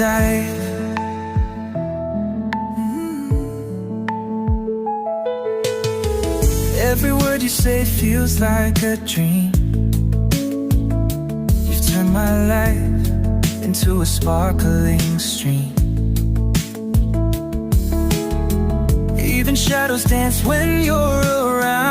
dive. Every word you say feels like a dream. You've turned my life into a sparkling stream. Even shadows dance when you're around.